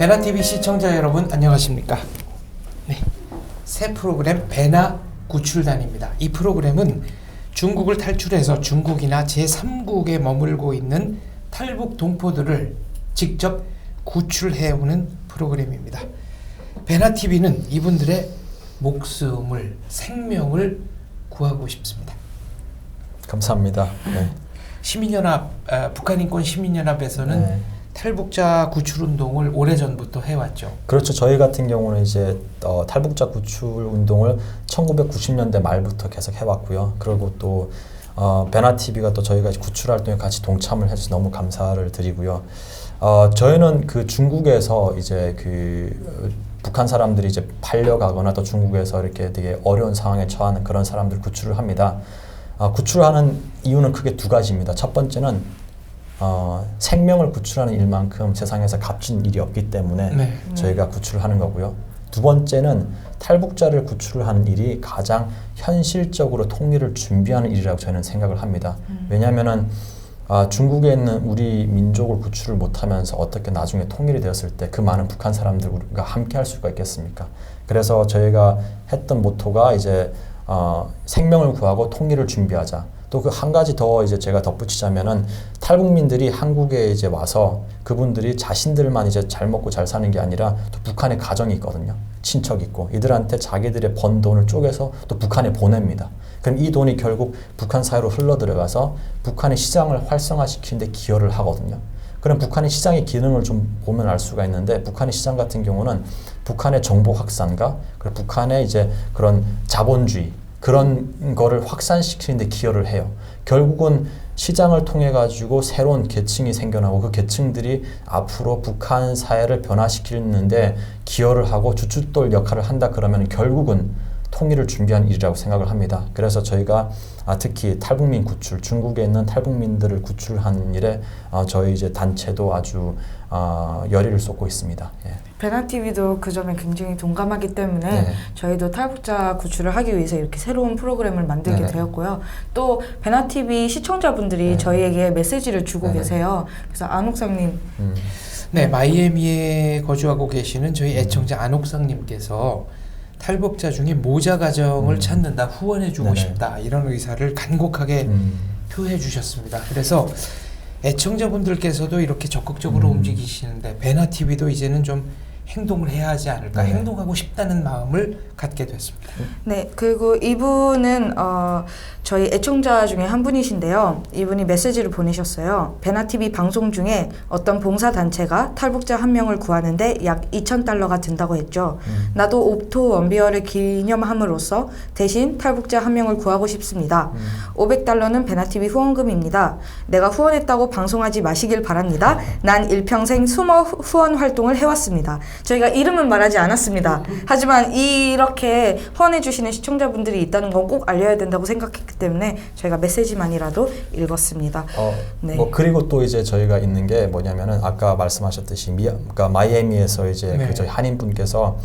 베나TV 시청자 여러분 안녕하십니까? 네, 새 프로그램 베나 구출단입니다. 이 프로그램은 중국을 탈출해서 중국이나 제3국에 머물고 있는 탈북 동포들을 직접 구출해오는 프로그램입니다. 베나TV는 이분들의 목숨을, 생명을 구하고 싶습니다. 감사합니다. 네. 시민연합, 북한인권 시민연합에서는 탈북자 구출 운동을 오래전부터 해왔죠. 그렇죠. 저희 같은 경우는 이제 탈북자 구출 운동을 1990년대 말부터 계속 해왔고요. 그리고 또 베나TV가 또 저희가 구출 활동에 같이 동참을 해서 너무 감사를 드리고요. 저희는 그 중국에서 이제 그 북한 사람들이 이제 팔려가거나 또 중국에서 이렇게 되게 어려운 상황에 처하는 그런 사람들 구출을 합니다. 구출하는 이유는 크게 두 가지입니다. 첫 번째는 생명을 구출하는 일만큼 세상에서 값진 일이 없기 때문에 저희가 구출을 하는 거고요. 두 번째는 탈북자를 구출하는 일이 가장 현실적으로 통일을 준비하는 일이라고 저희는 생각을 합니다. 왜냐하면은 중국에 있는 우리 민족을 구출을 못하면서 어떻게 나중에 통일이 되었을 때 그 많은 북한 사람들과 함께 할 수가 있겠습니까? 그래서 저희가 했던 모토가 이제 생명을 구하고 통일을 준비하자. 또 그 한 가지 더 이제 제가 덧붙이자면은 탈북민들이 한국에 이제 와서 그분들이 자신들만 이제 잘 먹고 잘 사는 게 아니라 또 북한에 가정이 있거든요. 친척 있고 이들한테 자기들의 번 돈을 쪼개서 또 북한에 보냅니다. 그럼 이 돈이 결국 북한 사회로 흘러 들어가서 북한의 시장을 활성화시키는 데 기여를 하거든요. 그럼 북한의 시장의 기능을 좀 보면 알 수가 있는데 북한의 시장 같은 경우는 북한의 정보 확산과 그리고 북한의 이제 그런 자본주의 그런 거를 확산시키는 데 기여를 해요. 결국은 시장을 통해 가지고 새로운 계층이 생겨나고 그 계층들이 앞으로 북한 사회를 변화시키는데 기여를 하고 주춧돌 역할을 한다 그러면 결국은 통일을 준비한 일이라고 생각을 합니다. 그래서 저희가 특히 탈북민 구출, 중국에 있는 탈북민들을 구출하는 일에 저희 이제 단체도 아주 열의를 쏟고 있습니다. 예. 베나TV도 그 점에 굉장히 동감하기 때문에 저희도 탈북자 구출을 하기 위해서 이렇게 새로운 프로그램을 만들게 되었고요. 또 베나TV 시청자분들이 저희에게 메시지를 주고 계세요. 그래서 안옥상님. 네, 마이애미에 거주하고 계시는 저희 애청자 안옥상님께서 탈북자 중에 모자 가정을 찾는다, 후원해주고 싶다 이런 의사를 간곡하게 표해 주셨습니다. 그래서 애청자분들께서도 이렇게 적극적으로 움직이시는데 베나TV도 이제는 좀 행동을 해야 하지 않을까, 행동하고 싶다는 마음을 갖게 됐습니다. 네, 그리고 이분은 저희 애청자 중에 한 분이신데요. 이분이 메시지를 보내셨어요. 베나TV 방송 중에 어떤 봉사단체가 탈북자 한 명을 구하는데 약 2,000달러가 든다고 했죠. 나도 옥토 원비어를 기념함으로써 대신 탈북자 한 명을 구하고 싶습니다. 500달러는 베나TV 후원금입니다. 내가 후원했다고 방송하지 마시길 바랍니다. 난 일평생 숨어 후원 활동을 해왔습니다. 저희가 이름은 말하지 않았습니다. 하지만 이렇게 후원해주시는 시청자분들이 있다는 건 꼭 알려야 된다고 생각했기 때문에 저희가 메시지만이라도 읽었습니다. 네. 뭐 그리고 또 이제 저희가 있는 게 뭐냐면은 아까 말씀하셨듯이 그러니까 마이애미에서 이제 그 저희 한인분께서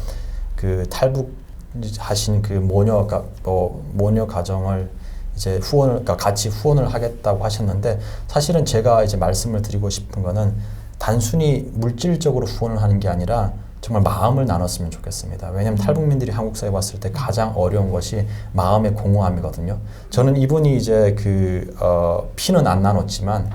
그 탈북하신 그 모녀 가정을 이제 그러니까 같이 후원을 하겠다고 하셨는데 사실은 제가 이제 말씀을 드리고 싶은 거는 단순히 물질적으로 후원을 하는 게 아니라 정말 마음을 나눴으면 좋겠습니다. 왜냐하면 탈북민들이 한국 사회에 왔을 때 가장 어려운 것이 마음의 공허함이거든요. 저는 이분이 이제 피는 안 나눴지만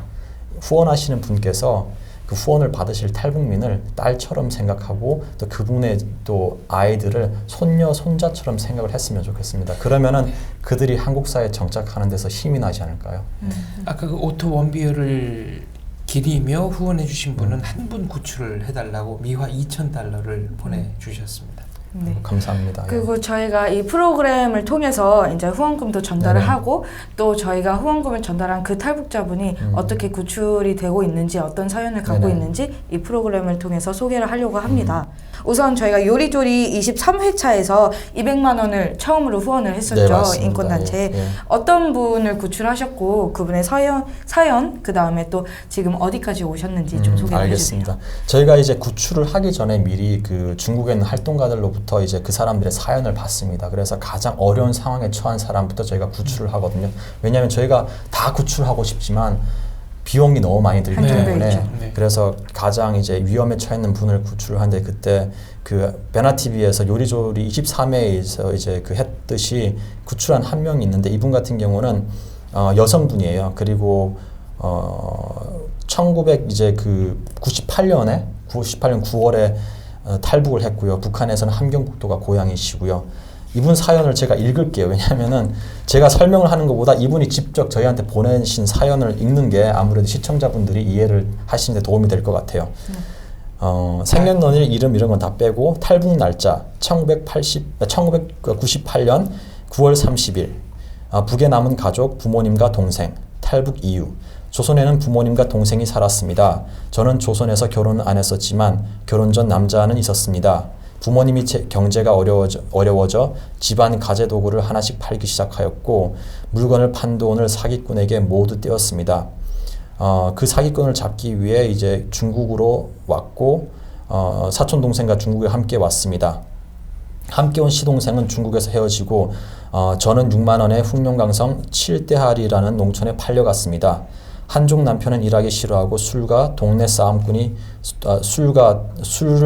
후원하시는 분께서 그 후원을 받으실 탈북민을 딸처럼 생각하고 또 그분의 또 아이들을 손녀, 손자처럼 생각을 했으면 좋겠습니다. 그러면은 그들이 한국 사회에 정착하는 데서 힘이 나지 않을까요? 아까 그 오토 원비어를 기리며 후원해주신 분은 한 분 구출을 해달라고 미화 2,000달러를 보내주셨습니다. 네. 감사합니다. 그리고 저희가 이 프로그램을 통해서 이제 후원금도 전달을 하고 또 저희가 후원금을 전달한 그 탈북자분이 어떻게 구출이 되고 있는지 어떤 사연을 갖고 있는지 이 프로그램을 통해서 소개를 하려고 합니다. 우선 저희가 요리조리 23회차에서 200만 원을 처음으로 후원을 했었죠. 인권단체에. 어떤 분을 구출하셨고 그분의 사연 그 다음에 또 지금 어디까지 오셨는지 좀 소개해 주세요. 알겠습니다. 저희가 이제 구출을 하기 전에 미리 그 중국에 있는 활동가들로부터 이제 그 사람들의 사연을 받습니다. 그래서 가장 어려운 상황에 처한 사람부터 저희가 구출을 하거든요. 왜냐하면 저희가 다 구출하고 싶지만 비용이 너무 많이 들기 한정돼 때문에 있죠. 네. 그래서 가장 이제 위험에 처해 있는 분을 구출을 하는데 그때 그 베나TV에서 요리조리 23회에서 이제 그 했듯이 구출한 한 명이 있는데 이분 같은 경우는 여성분이에요. 그리고 1900 이제 그 98년 9월에 탈북을 했고요. 북한에서는 함경북도가 고향이시고요. 이분 사연을 제가 읽을게요. 왜냐하면은 제가 설명을 하는 것보다 이분이 직접 저희한테 보내신 사연을 읽는 게 아무래도 시청자분들이 이해를 하시는 데 도움이 될 것 같아요. 생년월일, 이름 이런 건 다 빼고 탈북 날짜 1998년 9월 30일 북에 남은 가족 부모님과 동생 탈북 이유 조선에는 부모님과 동생이 살았습니다. 저는 조선에서 결혼은 안 했었지만 결혼 전 남자는 있었습니다. 부모님이 경제가 어려워져 집안 가재 도구를 하나씩 팔기 시작하였고 물건을 판 돈을 사기꾼에게 모두 떼었습니다. 그 사기꾼을 잡기 위해 이제 중국으로 왔고 사촌 동생과 중국에 함께 왔습니다. 함께 온 시동생은 중국에서 헤어지고 저는 6만 원에 흑룡강성 7대할이라는 농촌에 팔려갔습니다. 한쪽 남편은 일하기 싫어하고 술을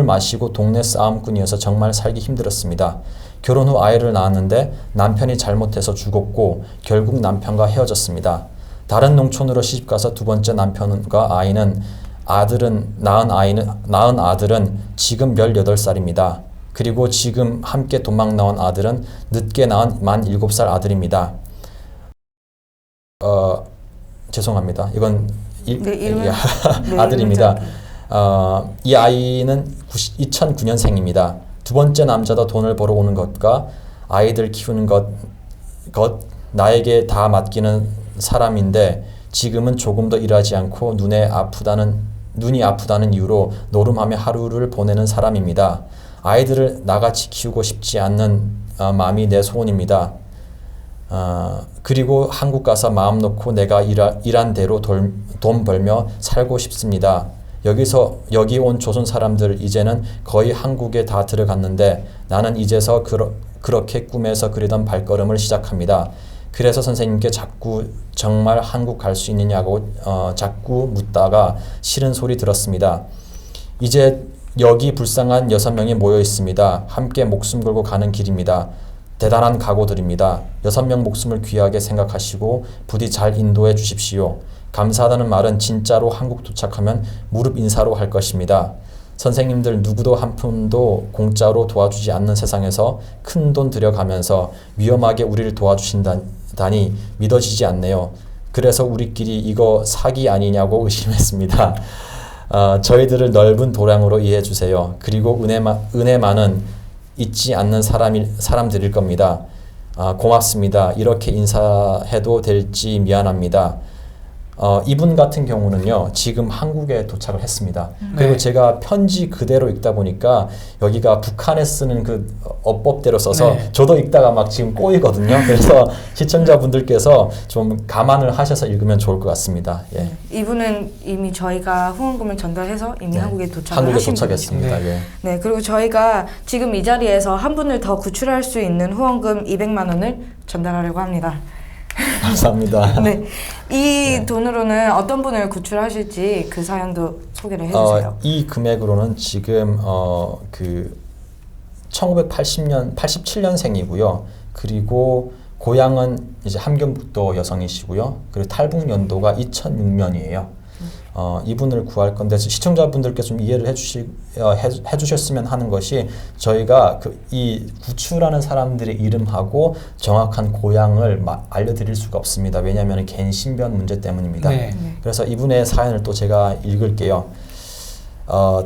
마시고 동네 싸움꾼이어서 정말 살기 힘들었습니다. 결혼 후 아이를 낳았는데 남편이 잘못해서 죽었고 결국 남편과 헤어졌습니다. 다른 농촌으로 시집가서 두 번째 남편과 낳은 아들은 지금 18살입니다. 그리고 지금 함께 도망 나온 아들은 늦게 낳은 만 7살 아들입니다. 죄송합니다. 이건 아들입니다. 이 아이는 2009년생입니다. 두 번째 남자도 돈을 벌어오는 것과 아이들 키우는 것 나에게 다 맡기는 사람인데 지금은 조금 더 일하지 않고 눈이 아프다는 이유로 노름하며 하루를 보내는 사람입니다. 아이들을 나같이 키우고 싶지 않는 마음이 내 소원입니다. 그리고 한국 가서 마음 놓고 내가 일한 대로 돈 벌며 살고 싶습니다. 여기 온 조선 사람들 이제는 거의 한국에 다 들어갔는데 나는 이제서 그렇게 꿈에서 그리던 발걸음을 시작합니다. 그래서 선생님께 자꾸 정말 한국 갈 수 있느냐고 자꾸 묻다가 싫은 소리 들었습니다. 이제 여기 불쌍한 6명이 모여 있습니다. 함께 목숨 걸고 가는 길입니다. 대단한 각오들입니다. 6명 목숨을 귀하게 생각하시고 부디 잘 인도해 주십시오. 감사하다는 말은 진짜로 한국 도착하면 무릎 인사로 할 것입니다. 선생님들 누구도 한 푼도 공짜로 도와주지 않는 세상에서 큰 돈 들여가면서 위험하게 우리를 도와주신다니 믿어지지 않네요. 그래서 우리끼리 이거 사기 아니냐고 의심했습니다. 저희들을 넓은 도량으로 이해해 주세요. 그리고 은혜만은 잊지 않는 사람들일 겁니다. 고맙습니다. 이렇게 인사해도 될지 미안합니다. 이분 같은 경우는요 지금 한국에 도착을 했습니다. 그리고 제가 편지 그대로 읽다 보니까 여기가 북한에 쓰는 그 어법대로 써서 저도 읽다가 막 지금 꼬이거든요. 그래서 시청자분들께서 좀 감안을 하셔서 읽으면 좋을 것 같습니다. 예. 이분은 이미 저희가 후원금을 전달해서 이미 한국에 도착을 한국에 하신 도착했습니다. 분이죠. 예. 네, 그리고 저희가 지금 이 자리에서 한 분을 더 구출할 수 있는 후원금 200만 원을 전달하려고 합니다. 감사합니다. 네, 이 돈으로는 어떤 분을 구출하실지 그 사연도 소개를 해주세요. 이 금액으로는 지금 그 87년생이고요. 그리고 고향은 이제 함경북도 여성이시고요. 그리고 탈북 연도가 2006년이에요. 이분을 구할 건데 시청자분들께 좀 이해를 해주셨으면 하는 것이 저희가 이 구출하는 사람들의 이름하고 정확한 고향을 알려드릴 수가 없습니다. 왜냐하면 개인 신변 문제 때문입니다. 그래서 이분의 사연을 또 제가 읽을게요.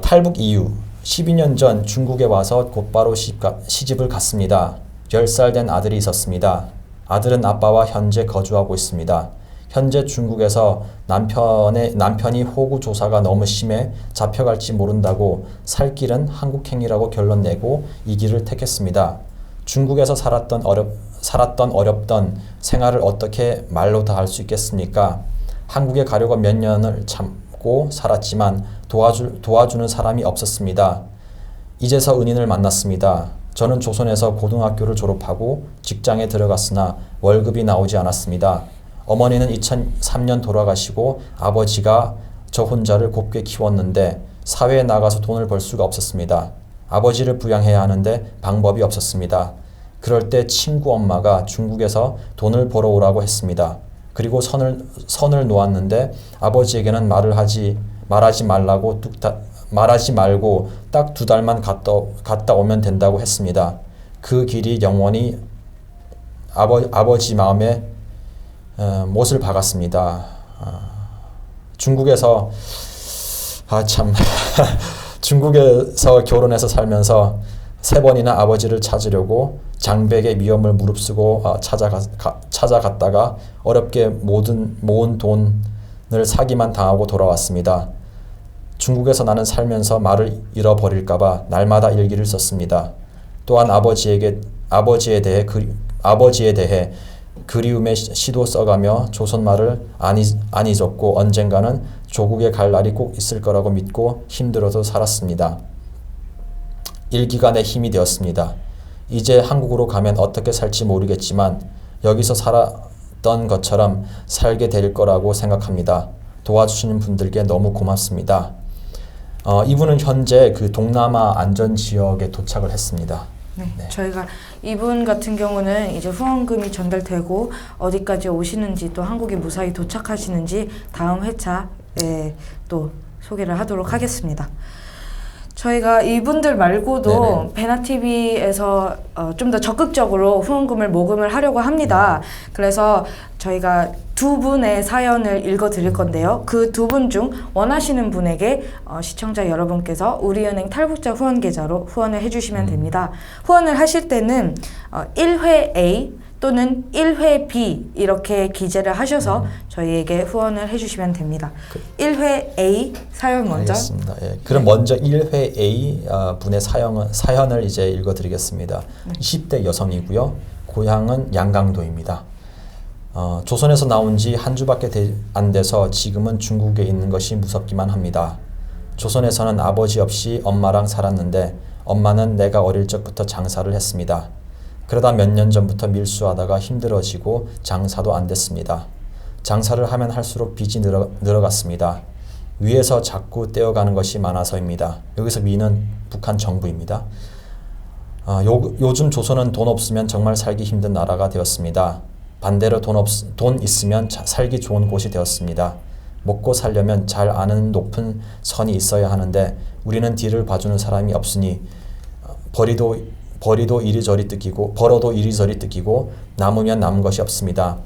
탈북 이유 12년 전 중국에 와서 곧바로 시집을 갔습니다. 10살 된 아들이 있었습니다. 아들은 아빠와 현재 거주하고 있습니다. 현재 중국에서 남편이 호구 조사가 너무 심해 잡혀갈지 모른다고 살 길은 한국행이라고 결론 내고 이 길을 택했습니다. 중국에서 살았던 어렵던 생활을 어떻게 말로 다 할 수 있겠습니까? 한국에 가려고 몇 년을 참고 살았지만 도와주는 사람이 없었습니다. 이제서 은인을 만났습니다. 저는 조선에서 고등학교를 졸업하고 직장에 들어갔으나 월급이 나오지 않았습니다. 어머니는 2003년 돌아가시고 아버지가 저 혼자를 곱게 키웠는데 사회에 나가서 돈을 벌 수가 없었습니다. 아버지를 부양해야 하는데 방법이 없었습니다. 그럴 때 친구 엄마가 중국에서 돈을 벌어오라고 했습니다. 그리고 선을 놓았는데 아버지에게는 말하지 말고 딱 2달만 갔다 오면 된다고 했습니다. 그 길이 영원히 아버지 마음에 못을 박았습니다. 중국에서 중국에서 결혼해서 살면서 3번이나 아버지를 찾으려고 장백의 위험을 무릅쓰고 찾아갔다가 어렵게 모은 돈을 사기만 당하고 돌아왔습니다. 중국에서 나는 살면서 말을 잃어버릴까봐 날마다 일기를 썼습니다. 또한 아버지에 대해 그리움의 시도 써가며 조선말을 안 잊었고 언젠가는 조국에 갈 날이 꼭 있을 거라고 믿고 힘들어도 살았습니다. 일기가 내 힘이 되었습니다. 이제 한국으로 가면 어떻게 살지 모르겠지만 여기서 살았던 것처럼 살게 될 거라고 생각합니다. 도와주시는 분들께 너무 고맙습니다. 이분은 현재 그 동남아 안전지역에 도착을 했습니다. 네, 저희가 이분 같은 경우는 이제 후원금이 전달되고 어디까지 오시는지 또 한국에 무사히 도착하시는지 다음 회차에 또 소개를 하도록 하겠습니다. 저희가 이분들 말고도 베나TV에서 좀 더 적극적으로 후원금을 모금을 하려고 합니다. 그래서 저희가 2분의 사연을 읽어드릴 건데요. 그 2분 중 원하시는 분에게 시청자 여러분께서 우리은행 탈북자 후원 계좌로 후원을 해주시면 됩니다. 후원을 하실 때는 1회 A 또는 1회 B 이렇게 기재를 하셔서 저희에게 후원을 해주시면 됩니다. 1회 A 사연 먼저. 알겠습니다. 예. 그럼 먼저 1회 A 분의 사연을 이제 읽어드리겠습니다. 20대 여성이고요. 고향은 양강도입니다. 조선에서 나온 지 한 주밖에 안 돼서 지금은 중국에 있는 것이 무섭기만 합니다. 조선에서는 아버지 없이 엄마랑 살았는데 엄마는 내가 어릴 적부터 장사를 했습니다. 그러다 몇 년 전부터 밀수하다가 힘들어지고 장사도 안 됐습니다. 장사를 하면 할수록 빚이 늘어갔습니다. 위에서 자꾸 떼어가는 것이 많아서입니다. 여기서 위는 북한 정부입니다. 요즘 조선은 돈 없으면 정말 살기 힘든 나라가 되었습니다. 반대로 돈 있으면 살기 좋은 곳이 되었습니다. 먹고 살려면 잘 아는 높은 선이 있어야 하는데 우리는 뒤를 봐주는 사람이 없으니 벌어도 이리저리 뜯기고 남으면 남은 것이 없습니다.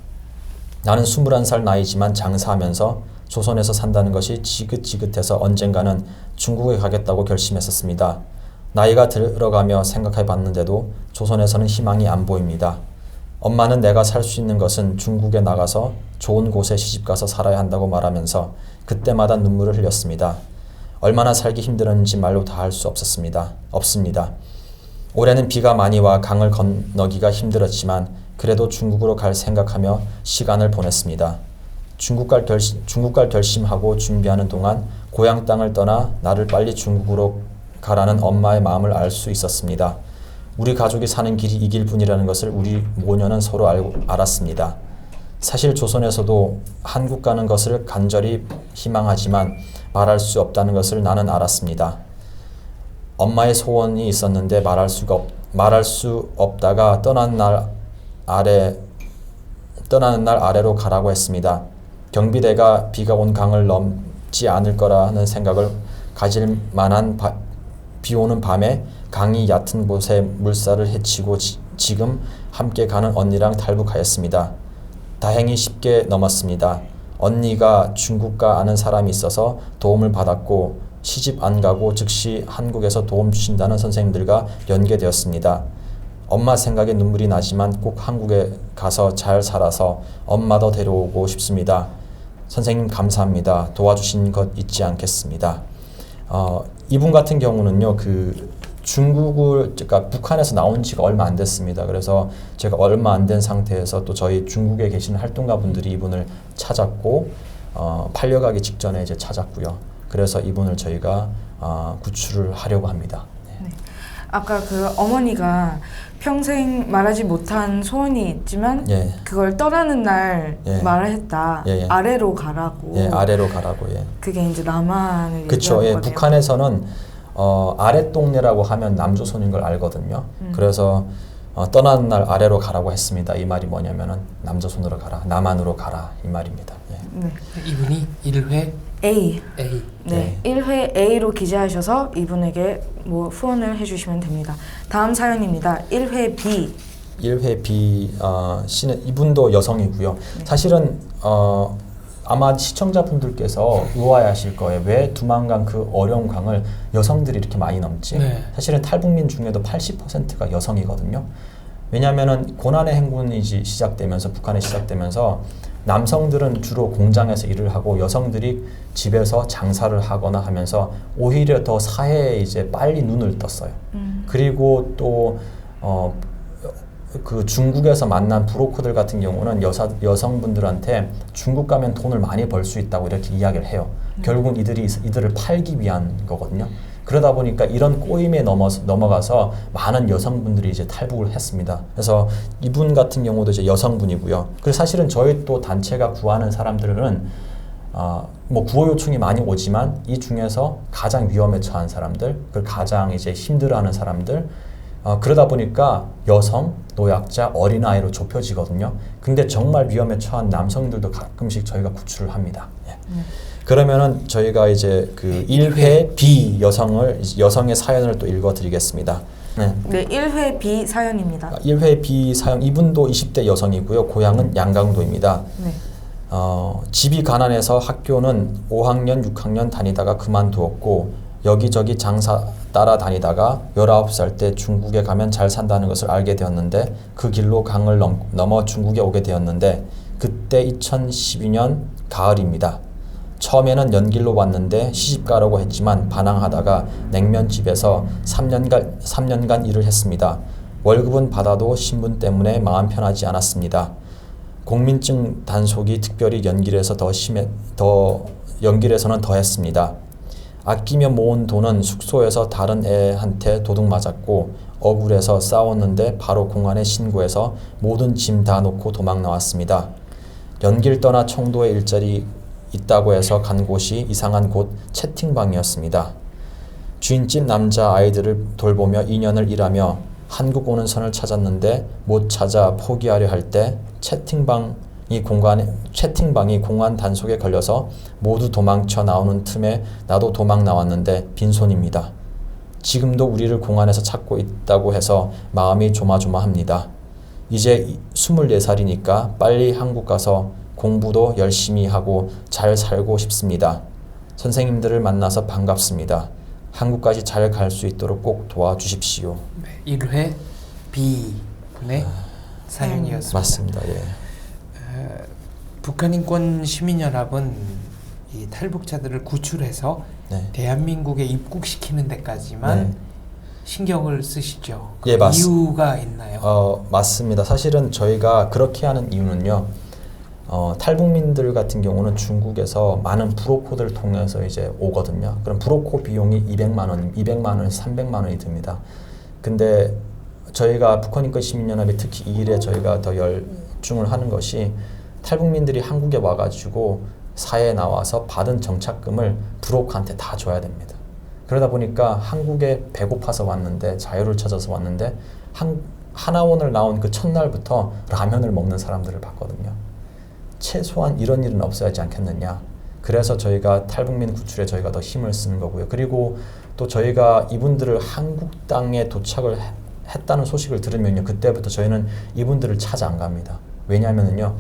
나는 21살 나이지만 장사하면서 조선에서 산다는 것이 지긋지긋해서 언젠가는 중국에 가겠다고 결심했었습니다. 나이가 들어가며 생각해 봤는데도 조선에서는 희망이 안 보입니다. 엄마는 내가 살 수 있는 것은 중국에 나가서 좋은 곳에 시집가서 살아야 한다고 말하면서 그때마다 눈물을 흘렸습니다. 얼마나 살기 힘들었는지 말로 다 할 수 없습니다. 올해는 비가 많이 와 강을 건너기가 힘들었지만 그래도 중국으로 갈 생각하며 시간을 보냈습니다. 중국 갈 결심하고 준비하는 동안 고향 땅을 떠나 나를 빨리 중국으로 가라는 엄마의 마음을 알 수 있었습니다. 우리 가족이 사는 길이 이 길뿐이라는 것을 우리 모녀는 서로 알았습니다. 사실 조선에서도 한국 가는 것을 간절히 희망하지만 말할 수 없다는 것을 나는 알았습니다. 엄마의 소원이 있었는데 말할 수 없다가 떠나는 날 아래로 가라고 했습니다. 경비대가 비가 온 강을 넘지 않을 거라는 생각을 가질 만한 비 오는 밤에 강이 얕은 곳에 물살을 헤치고 지금 함께 가는 언니랑 탈북하였습니다. 다행히 쉽게 넘었습니다. 언니가 중국가 아는 사람이 있어서 도움을 받았고 시집 안 가고 즉시 한국에서 도움 주신다는 선생님들과 연계되었습니다. 엄마 생각에 눈물이 나지만 꼭 한국에 가서 잘 살아서 엄마도 데려오고 싶습니다. 선생님 감사합니다. 도와주신 것 잊지 않겠습니다. 이분 같은 경우는요, 그러니까 북한에서 나온 지가 얼마 안 됐습니다. 그래서 제가 얼마 안 된 상태에서 또 저희 중국에 계시는 활동가 분들이 이분을 찾았고, 팔려가기 직전에 이제 찾았고요. 그래서 이분을 저희가 구출을 하려고 합니다. 네. 아까 그 어머니가 평생 말하지 못한 소원이 있지만 예. 그걸 떠나는 날 예. 말을 했다. 예, 예. 아래로 가라고. 예, 아래로 가라고. 예. 그게 이제 남한을 그렇죠. 얘기하는 예, 거네요. 북한에서는 아랫동네라고 하면 남조선인 걸 알거든요. 그래서 떠나는 날 아래로 가라고 했습니다. 이 말이 뭐냐면은 남조선으로 가라, 남한으로 가라 이 말입니다. 예. 네. 이분이 1회 A. A. 네. 1회 A로 기재하셔서 이분에게 뭐 후원을 해주시면 됩니다. 다음 사연입니다. 1회 B. 1회 B 씨는 이분도 여성이고요. 네. 사실은 아마 시청자분들께서 의아해하실 거예요. 왜 두만강 그 어려운 강을 여성들이 이렇게 많이 넘지? 네. 사실은 탈북민 중에도 80%가 여성이거든요. 왜냐하면은 고난의 행군이 시작되면서 북한에 시작되면서 남성들은 주로 공장에서 일을 하고 여성들이 집에서 장사를 하거나 하면서 오히려 더 사회에 이제 빨리 눈을 떴어요. 그리고 또 그 중국에서 만난 브로커들 같은 경우는 여성분들한테 중국 가면 돈을 많이 벌 수 있다고 이렇게 이야기를 해요. 결국은 이들을 팔기 위한 거거든요. 그러다 보니까 이런 꼬임에 넘어가서 많은 여성분들이 이제 탈북을 했습니다. 그래서 이분 같은 경우도 이제 여성분이고요. 그리고 사실은 저희 또 단체가 구하는 사람들은 뭐 구호 요청이 많이 오지만 이 중에서 가장 위험에 처한 사람들, 그 가장 이제 힘들어하는 사람들, 그러다 보니까 여성, 노약자, 어린아이로 좁혀지거든요. 근데 정말 위험에 처한 남성들도 가끔씩 저희가 구출을 합니다. 예. 그러면은 저희가 이제 그 1회 B 여성의 사연을 또 읽어드리겠습니다. 네. 네, 1회 B 사연입니다. 1회 B 사연, 이분도 20대 여성이고요. 고향은 양강도입니다. 네. 집이 가난해서 학교는 5학년, 6학년 다니다가 그만두었고 여기저기 장사 따라다니다가 19살 때 중국에 가면 잘 산다는 것을 알게 되었는데 그 길로 강을 넘어 중국에 오게 되었는데 그때 2012년 가을입니다. 처음에는 연길로 왔는데 시집가려고 했지만 반항하다가 냉면집에서 3년간 일을 했습니다. 월급은 받아도 신분 때문에 마음 편하지 않았습니다. 공민증 단속이 특별히 연길에서는 더 했습니다. 아끼며 모은 돈은 숙소에서 다른 애한테 도둑 맞았고 억울해서 싸웠는데 바로 공안에 신고해서 모든 짐 다 놓고 도망 나왔습니다. 연길 떠나 청도에 일자리 있다고 해서 간 곳이 이상한 곳 채팅방이었습니다. 주인집 남자 아이들을 돌보며 2년을 일하며 한국 오는 선을 찾았는데 못 찾아 포기하려 할 때 채팅방이 공안 단속에 걸려서 모두 도망쳐 나오는 틈에 나도 도망 나왔는데 빈손입니다. 지금도 우리를 공안에서 찾고 있다고 해서 마음이 조마조마합니다. 이제 24살이니까 빨리 한국 가서 공부도 열심히 하고 잘 살고 싶습니다. 선생님들을 만나서 반갑습니다. 한국까지 잘 갈 수 있도록 꼭 도와주십시오. 네, 1회 B 분의 사연이었습니다. 맞습니다. 예. 북한인권 시민연합은 이 탈북자들을 구출해서 네. 대한민국에 입국시키는 데까지만 네. 신경을 쓰시죠. 예, 이유가 있나요? 맞습니다. 사실은 저희가 그렇게 하는 이유는요. 탈북민들 같은 경우는 중국에서 많은 브로커들을 통해서 이제 오거든요. 그럼 브로커 비용이 200만 원에서 300만 원이 듭니다. 근데 저희가 북한인권 시민연합이 특히 이 일에 저희가 더 열중을 하는 것이 탈북민들이 한국에 와가지고 사회에 나와서 받은 정착금을 브로커한테 다 줘야 됩니다. 그러다 보니까 한국에 배고파서 왔는데 자유를 찾아서 왔는데 하나원을 나온 그 첫날부터 라면을 먹는 사람들을 봤거든요. 최소한 이런 일은 없어야지 않겠느냐. 그래서 저희가 탈북민 구출에 저희가 더 힘을 쓰는 거고요. 그리고 또 저희가 이분들을 한국 땅에 도착을 했다는 소식을 들으면요. 그때부터 저희는 이분들을 찾아 안 갑니다. 왜냐하면요.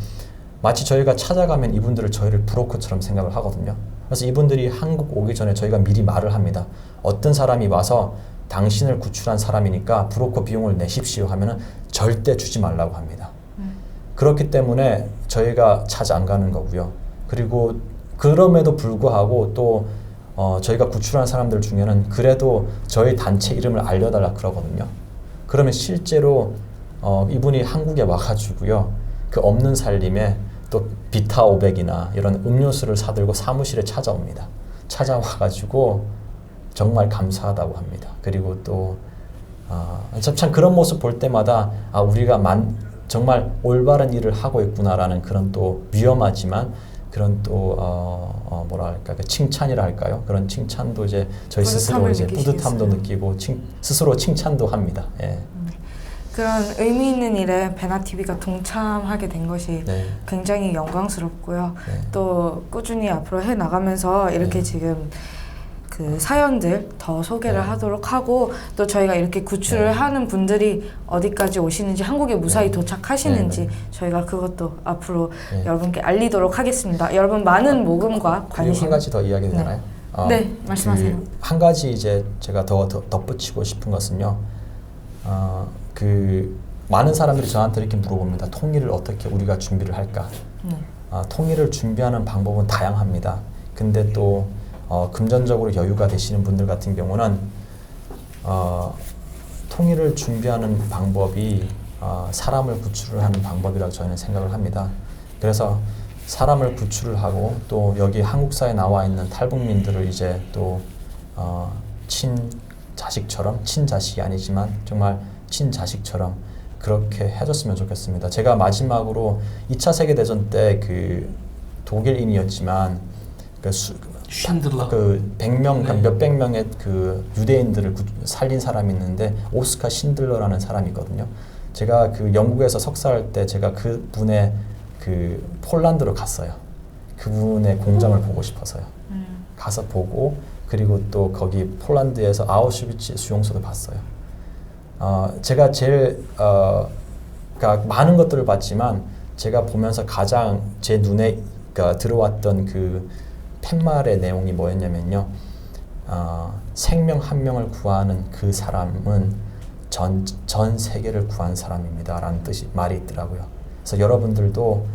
마치 저희가 찾아가면 이분들을 저희를 브로커처럼 생각을 하거든요. 그래서 이분들이 한국 오기 전에 저희가 미리 말을 합니다. 어떤 사람이 와서 당신을 구출한 사람이니까 브로커 비용을 내십시오 하면은 절대 주지 말라고 합니다. 그렇기 때문에 저희가 찾아 안 가는 거고요. 그리고 그럼에도 불구하고 또 저희가 구출한 사람들 중에는 그래도 저희 단체 이름을 알려달라 그러거든요. 그러면 실제로 이분이 한국에 와가지고요. 그 없는 살림에 또 비타 500이나 이런 음료수를 사들고 사무실에 찾아옵니다. 찾아와가지고 정말 감사하다고 합니다. 그리고 또 참 그런 모습 볼 때마다 우리가 정말 올바른 일을 하고 있구나라는 그런 또 위험하지만 그런 또 뭐랄까 그 칭찬이라 할까요? 그런 칭찬도 이제 저희 스스로 이제 뿌듯함도 느끼고 스스로 칭찬도 합니다. 예. 그런 의미 있는 일에 베나TV가 동참하게 된 것이 네. 굉장히 영광스럽고요. 네. 또 꾸준히 앞으로 해 나가면서 이렇게 네. 지금 그 사연들 더 소개를 네. 하도록 하고 또 저희가 이렇게 구출을 네. 하는 분들이 어디까지 오시는지 한국에 무사히 네. 도착하시는지 네. 저희가 그것도 앞으로 네. 여러분께 알리도록 하겠습니다. 여러분 많은 모금과 그리고 관심. 한 가지 더 이야기 되나요? 네, 말씀하세요. 한 가지 이제 제가 더 덧붙이고 싶은 것은요. 그 많은 사람들이 저한테 이렇게 물어봅니다. 통일을 어떻게 우리가 준비를 할까? 통일을 준비하는 방법은 다양합니다. 근데 또 금전적으로 여유가 되시는 분들 같은 경우는 통일을 준비하는 방법이 사람을 구출을 하는 방법이라고 저희는 생각을 합니다. 그래서 사람을 구출을 하고 또 여기 한국 사회에 나와 있는 탈북민들을 이제 또 친자식처럼 친자식이 아니지만 정말 친자식처럼 그렇게 해줬으면 좋겠습니다. 제가 마지막으로 2차 세계대전 때 그 독일인이었지만 쉰들러 그 100명, 네. 몇백 명의 그 유대인들을 살린 사람이 있는데 오스카 신들러라는 사람이 있거든요. 제가 그 영국에서 석사할 때 제가 그 분의 그 폴란드로 갔어요. 그분의 공장을 보고 싶어서요. 가서 보고 그리고 또 거기 폴란드에서 아우슈비츠 수용소도 봤어요. 제가 제일 그러니까 많은 것들을 봤지만 제가 보면서 가장 제 눈에 들어왔던 그 팻말의 내용이 뭐였냐면요. 생명 한 명을 구하는 그 사람은 전 세계를 구한 사람입니다라는 말이 있더라고요. 그래서 여러분들도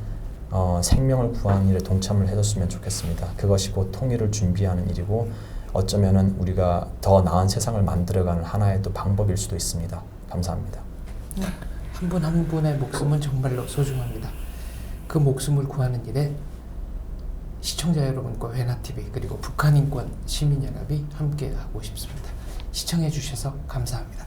생명을 구하는 일에 동참을 해줬으면 좋겠습니다. 그것이 곧 통일을 준비하는 일이고 어쩌면은 우리가 더 나은 세상을 만들어가는 하나의 또 방법일 수도 있습니다. 감사합니다. 한 분 한 분의 목숨은 정말로 소중합니다. 그 목숨을 구하는 일에 시청자 여러분과 베나TV 그리고 북한인권 시민연합이 함께하고 싶습니다. 시청해 주셔서 감사합니다.